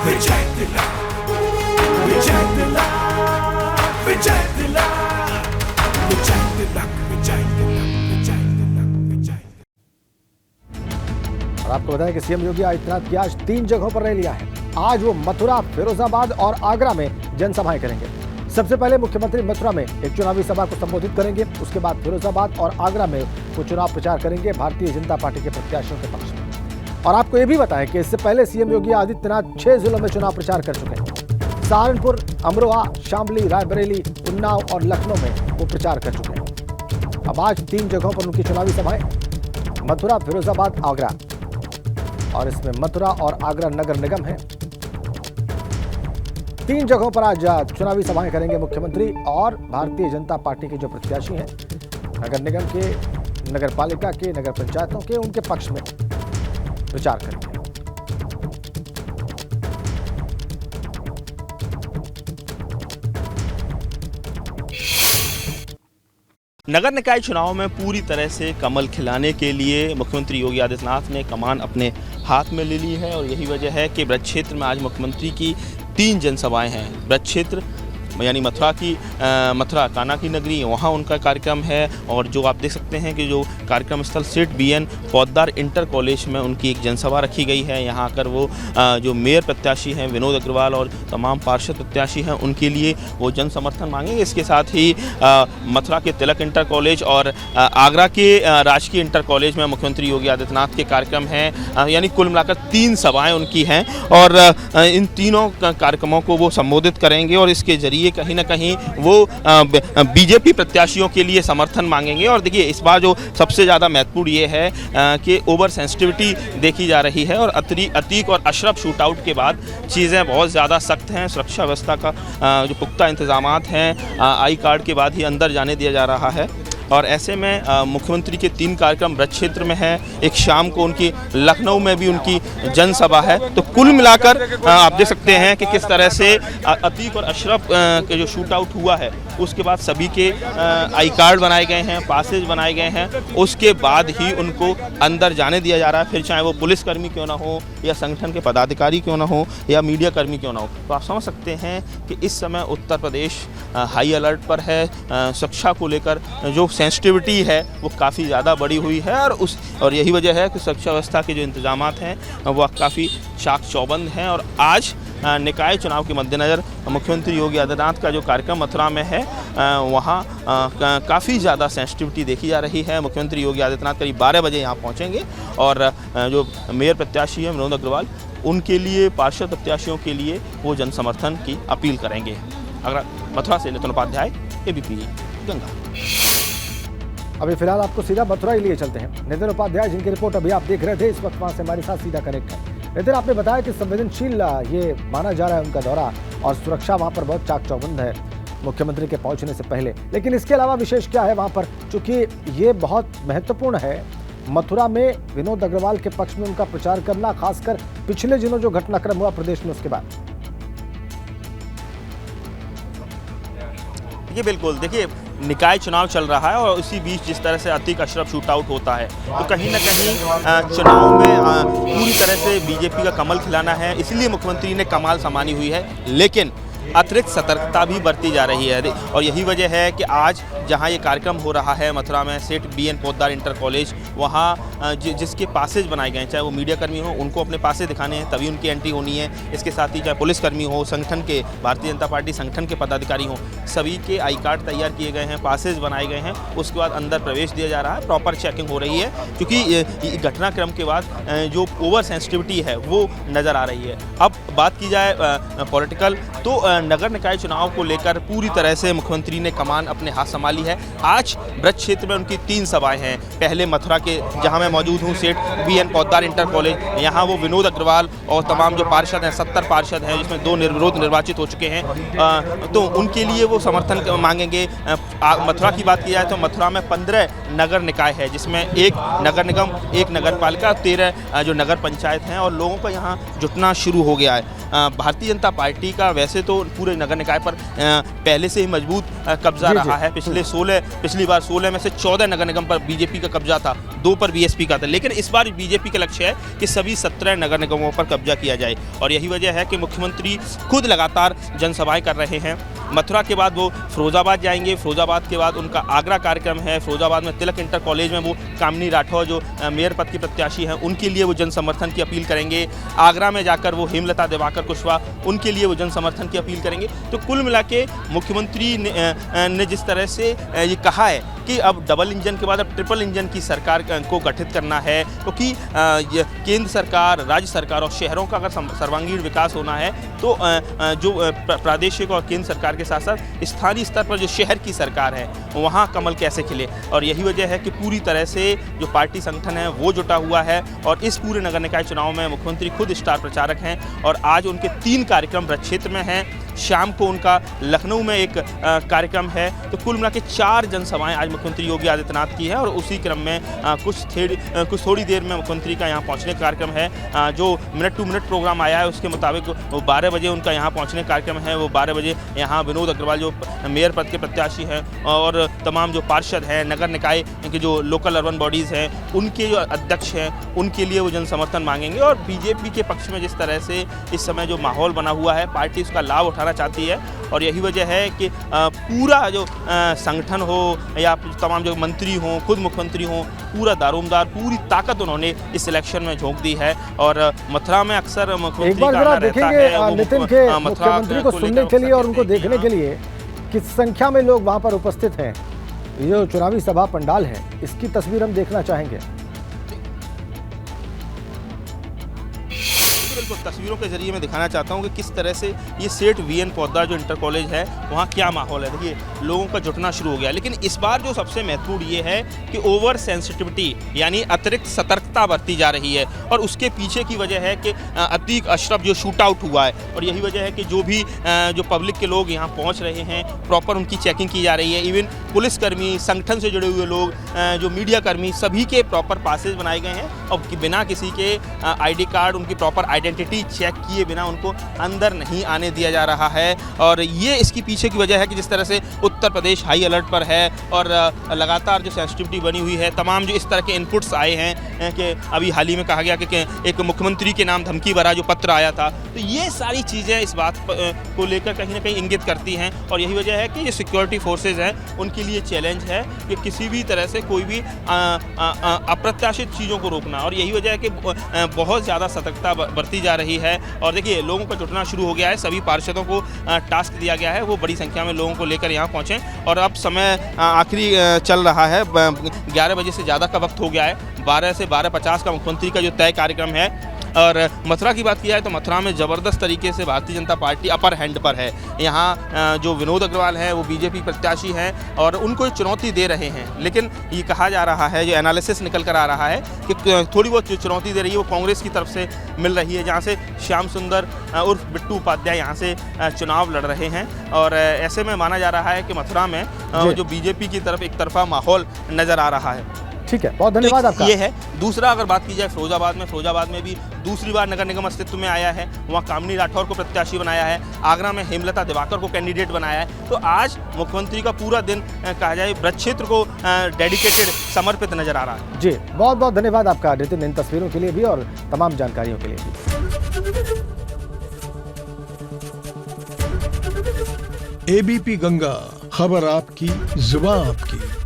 विजय दिला, विजय दिला, विजय दिला, विजय दिला, विजय दिला, विजय दिला, विजय। और आपको बताएं कि सीएम योगी आदित्यनाथ की आज 3 जगहों पर रैलियां हैं। आज वो मथुरा, फिरोजाबाद और आगरा में जनसभाएं करेंगे। सबसे पहले मुख्यमंत्री मथुरा में एक चुनावी सभा को संबोधित करेंगे। उसके बाद फिरोजाबाद और आगरा में वो चुनाव प्रचार करेंगे भारतीय जनता पार्टी के प्रत्याशियों के पक्ष में। और आपको ये भी बताएं कि इससे पहले सीएम योगी आदित्यनाथ 6 जिलों में चुनाव प्रचार कर चुके हैं। सहारनपुर, अमरोहा, शामली, रायबरेली, उन्नाव और लखनऊ में वो प्रचार कर चुके हैं। अब आज 3 जगहों पर उनकी चुनावी सभाएं, मथुरा, फिरोजाबाद, आगरा। और इसमें मथुरा और आगरा नगर निगम है। 3 जगहों पर आज चुनावी सभाएं करेंगे मुख्यमंत्री और भारतीय जनता पार्टी के जो प्रत्याशी हैं नगर निगम के, नगर पालिका के, नगर पंचायतों के, उनके पक्ष में प्रचार करेंगे। नगर निकाय चुनाव में पूरी तरह से कमल खिलाने के लिए मुख्यमंत्री योगी आदित्यनाथ ने कमान अपने हाथ में ले ली है और यही वजह है कि ब्रज क्षेत्र में आज मुख्यमंत्री की 3 जनसभाएं हैं। ब्रज क्षेत्र यानी मथुरा कान्हा की नगरी, वहाँ उनका कार्यक्रम है। और जो आप देख सकते हैं कि जो कार्यक्रम स्थल सेठ बीएन पौद्दार इंटर कॉलेज में उनकी एक जनसभा रखी गई है। यहाँ आकर वो जो मेयर प्रत्याशी हैं विनोद अग्रवाल और तमाम पार्षद प्रत्याशी हैं उनके लिए वो जन समर्थन मांगेंगे। इसके साथ ही मथुरा के तिलक इंटर कॉलेज और आगरा के राजकीय इंटर कॉलेज में मुख्यमंत्री योगी आदित्यनाथ के कार्यक्रम हैं। यानी कुल मिलाकर 3 सभाएँ उनकी हैं और इन तीनों कार्यक्रमों को वो संबोधित करेंगे और इसके जरिए कहीं ना कहीं वो बीजेपी प्रत्याशियों के लिए समर्थन मांगेंगे। और देखिए इस बार जो सबसे ज़्यादा महत्वपूर्ण ये है कि ओवर सेंसिटिविटी देखी जा रही है और अतीक और अशरफ शूटआउट के बाद चीज़ें बहुत ज़्यादा सख्त हैं। सुरक्षा व्यवस्था का जो पुख्ता इंतजामात हैं, आई कार्ड के बाद ही अंदर जाने दिया जा रहा है। और ऐसे में मुख्यमंत्री के 3 कार्यक्रम ब्रज क्षेत्र में हैं, एक शाम को उनकी लखनऊ में भी उनकी जनसभा है। तो कुल मिलाकर आप देख सकते हैं कि किस तरह से अतीक और अशरफ के जो शूट आउट हुआ है उसके बाद सभी के आई कार्ड बनाए गए हैं, पासेज बनाए गए हैं, उसके बाद ही उनको अंदर जाने दिया जा रहा है। फिर चाहे वो पुलिसकर्मी क्यों ना हो या संगठन के पदाधिकारी क्यों ना हो या मीडिया कर्मी क्यों ना हो। तो आप समझ सकते हैं कि इस समय उत्तर प्रदेश हाई अलर्ट पर है। सुरक्षा को लेकर जो सेंसिटिविटी है वो काफ़ी ज़्यादा बढ़ी हुई है और यही वजह है कि सुरक्षा व्यवस्था के जो इंतजामात हैं वह काफ़ी चाक चौबंद हैं। और आज निकाय चुनाव के मद्देनज़र मुख्यमंत्री योगी आदित्यनाथ का जो कार्यक्रम मथुरा में है वहाँ काफ़ी ज़्यादा सेंसिटिविटी देखी जा रही है। मुख्यमंत्री योगी आदित्यनाथ करीब 12 बजे यहाँ पहुँचेंगे और जो मेयर प्रत्याशी हैं विनोद अग्रवाल उनके लिए, पार्षद प्रत्याशियों के लिए वो जन समर्थन की अपील करेंगे। अगर मथुरा से नितिन उपाध्याय, एबीपी गंगा। अभी फिलहाल आपको सीधा मथुरा ही लिए चलते हैं। नितिन उपाध्याय जिनकी रिपोर्ट अभी आप देख रहे थे, इस वक्त वहाँ से हमारे साथ सीधा कनेक्ट है। नितिन, आपने बताया कि संवेदनशील ये माना जा रहा है उनका दौरा और सुरक्षा वहाँ पर बहुत चाक चौबंद है मुख्यमंत्री के पहुँचने से पहले। लेकिन इसके अलावा विशेष क्या है वहाँ पर, चूँकि ये बहुत महत्वपूर्ण है मथुरा में विनोद अग्रवाल के पक्ष में उनका प्रचार करना, खासकर पिछले दिनों जो घटनाक्रम हुआ प्रदेश में उसके बाद। ये बिल्कुल देखिए निकाय चुनाव चल रहा है और इसी बीच जिस तरह से अतीक अशरफ शूट आउट होता है तो कहीं ना कहीं चुनाव में पूरी तरह से बीजेपी का कमल खिलाना है, इसलिए मुख्यमंत्री ने कमाल संभाली हुई है। लेकिन अतिरिक्त सतर्कता भी बरती जा रही है और यही वजह है कि आज जहां ये कार्यक्रम हो रहा है मथुरा में सेठ बीएन पौद्दार इंटर कॉलेज, वहां जिसके पासेज बनाए गए हैं, चाहे वो मीडिया कर्मी हो उनको अपने पासे दिखाने हैं तभी उनकी एंट्री होनी है। इसके साथ ही चाहे पुलिसकर्मी हो, संगठन के, भारतीय जनता पार्टी संगठन के पदाधिकारी हों, सभी के आई कार्ड तैयार किए गए हैं, पासेज बनाए गए हैं। उसके बाद अंदर प्रवेश दिया जा रहा है, प्रॉपर चेकिंग हो रही है क्योंकि घटनाक्रम के बाद जो ओवर सेंसिटिविटी है वो नज़र आ रही है। अब बात की जाए पॉलिटिकल तो नगर निकाय चुनाव को लेकर पूरी तरह से मुख्यमंत्री ने कमान अपने हाथ संभाली है। आज ब्रज क्षेत्र में उनकी 3 सभाएं हैं। पहले मथुरा के जहां मैं मौजूद हूं सेठ बीएन पौद्दार इंटर कॉलेज, यहां वो विनोद अग्रवाल और तमाम जो पार्षद हैं 70 पार्षद हैं जिसमें 2 निर्विरोध निर्वाचित हो चुके हैं, तो उनके लिए वो समर्थन मांगेंगे। मथुरा की बात की जाए तो मथुरा में 15 नगर निकाय है जिसमें 1 नगर निगम, 1 नगर पालिका, 13 जो नगर पंचायत हैं और लोगों का यहाँ जुटना शुरू हो गया है। भारतीय जनता पार्टी का वैसे तो पूरे नगर निकाय पर पहले से ही मजबूत कब्जा रहा है। पिछली बार 16 में से 14 नगर निगम पर बीजेपी का कब्जा था, 2 पर बीएसपी का था, लेकिन इस बार बीजेपी का लक्ष्य है कि सभी 17 नगर निगमों पर कब्जा किया जाए। और यही वजह है कि मुख्यमंत्री खुद लगातार जनसभाएं कर रहे हैं। मथुरा के बाद वो फिरोजाबाद जाएंगे, फिरोजाबाद के बाद उनका आगरा कार्यक्रम है। फिरोजाबाद में तिलक इंटर कॉलेज में वो कामिनी राठौर जो मेयर पद की प्रत्याशी हैं उनके लिए वो जन समर्थन की अपील करेंगे। आगरा में जाकर वो हेमलता दिवाकर कुशवाहा उनके लिए वो जन समर्थन की अपील करेंगे। तो कुल मिला के मुख्यमंत्री ने जिस तरह से ये कहा है कि अब डबल इंजन के बाद अब ट्रिपल इंजन की सरकार को गठित करना है, क्योंकि केंद्र सरकार, राज्य सरकार और शहरों का अगर सर्वांगीण विकास होना है तो जो प्रादेशिक और केंद्र सरकार के साथ साथ स्थानीय स्तर पर जो शहर की सरकार है वहाँ कमल कैसे खिले। और यही वजह है कि पूरी तरह से जो पार्टी संगठन है वो जुटा हुआ है। और इस पूरे नगर निकाय चुनाव में मुख्यमंत्री खुद स्टार प्रचारक हैं और आज उनके 3 कार्यक्रम ब्रज क्षेत्र में हैं। शाम को उनका लखनऊ में एक कार्यक्रम है। तो कुल मिला के 4 जनसभाएं आज मुख्यमंत्री योगी आदित्यनाथ की है और उसी क्रम में कुछ थोड़ी देर में मुख्यमंत्री का यहाँ पहुँचने का कार्यक्रम है। जो मिनट टू मिनट प्रोग्राम आया है उसके मुताबिक वो 12 बजे उनका यहाँ पहुँचने का कार्यक्रम है। वो 12 बजे यहाँ विनोद अग्रवाल जो मेयर पद के प्रत्याशी हैं और तमाम जो पार्षद हैं, नगर निकाय के जो लोकल अर्बन बॉडीज़ हैं, उनके जो अध्यक्ष हैं, उनके लिए वो जन समर्थन मांगेंगे। और बीजेपी के पक्ष में जिस तरह से इस समय जो माहौल बना हुआ है, पार्टी उसका लाभ उठाना चाहती है। और यही वजह है कि पूरा जो संगठन हो या तमाम जो मंत्री हों, खुद मुख्यमंत्री हों, पूरा दारोमदार, पूरी ताकत उन्होंने इस इलेक्शन में झोंक दी है। और मथुरा में अक्सर मुख्यमंत्री का आना रहता है। नितिन के मुख्यमंत्री को सुनने के लिए और उनको देखने के लिए किस संख्या में लोग वहां पर उपस्थित हैं, ये जो चुनावी सभा पंडाल है इसकी तस्वीर हम देखना चाहेंगे। तस्वीरों के जरिए मैं दिखाना चाहता हूं कि किस तरह से ये सेठ वीएन पौधा जो इंटर कॉलेज है वहाँ क्या माहौल है। देखिए लोगों का जुटना शुरू हो गया। लेकिन इस बार जो सबसे महत्वपूर्ण ये है कि ओवर सेंसिटिविटी यानी अतिरिक्त सतर्कता बरती जा रही है। और उसके पीछे की वजह है कि अतीक अशरफ जो शूट आउट हुआ है और यही वजह है कि जो भी जो पब्लिक के लोग यहाँ पहुँच रहे हैं प्रॉपर उनकी चेकिंग की जा रही है। इवन पुलिसकर्मी, संगठन से जुड़े हुए लोग, जो मीडिया कर्मी, सभी के प्रॉपर पासेज बनाए गए हैं और बिना किसी के ID कार्ड, उनकी प्रॉपर आइडेंटिटी चेक किए बिना उनको अंदर नहीं आने दिया जा रहा है। और ये इसकी पीछे की वजह है कि जिस तरह से उत्तर प्रदेश हाई अलर्ट पर है और लगातार जो सेंसिटिविटी बनी हुई है, तमाम जो इस तरह के इनपुट्स आए हैं कि अभी हाल ही में कहा गया कि एक मुख्यमंत्री के नाम धमकी भरा जो पत्र आया था, तो ये सारी चीज़ें इस बात को लेकर कहीं ना कहीं इंगित करती हैं। और यही वजह है कि जो सिक्योरिटी फोर्सेज हैं उनके लिए चैलेंज है कि किसी भी तरह से कोई भी अप्रत्याशित चीज़ों को रोकना। और यही वजह है कि बहुत ज़्यादा सतर्कता बरती जा रही है। और देखिए लोगों का जुटना शुरू हो गया है। सभी पार्षदों को टास्क दिया गया है वो बड़ी संख्या में लोगों को लेकर यहाँ पहुँचें। और अब समय आखिरी चल रहा है, 11 बजे से ज़्यादा का वक्त हो गया है। 12 से 12:50 का मुख्यमंत्री का जो तय कार्यक्रम है। और मथुरा की बात की जाए तो मथुरा में ज़बरदस्त तरीके से Bharatiya Janata party upper hand पर है। यहाँ जो विनोद अग्रवाल हैं वो बीजेपी प्रत्याशी हैं और उनको चुनौती दे रहे हैं। लेकिन ये कहा जा रहा है, जो एनालिसिस निकल कर आ रहा है कि थोड़ी बहुत जो चुनौती दे रही है वो कांग्रेस की तरफ से मिल रही है, जहाँ से श्याम सुंदर उर्फ बिट्टू उपाध्याय यहाँ से चुनाव लड़ रहे हैं। और ऐसे में माना जा रहा है कि मथुरा में जो बीजेपी की तरफ एक तरफा माहौल नज़र आ रहा है। ठीक है, बहुत धन्यवाद आपका। ये है। दूसरा अगर बात की जाए फिरोजाबाद में भी दूसरी बार नगर निगम अस्तित्व में आया है। वहाँ कामिनी राठौर को प्रत्याशी बनाया है, आगरा में हेमलता दिवाकर को कैंडिडेट बनाया है। तो आज मुख्यमंत्री का पूरा दिन कहा जाए ब्रज क्षेत्र को डेडिकेटेड, समर्पित नजर आ रहा है। जी बहुत बहुत धन्यवाद आपका नितिन, इन तस्वीरों के लिए भी और तमाम जानकारियों के लिए भी। ABP गंगा, खबर आपकी, जुबान आपकी।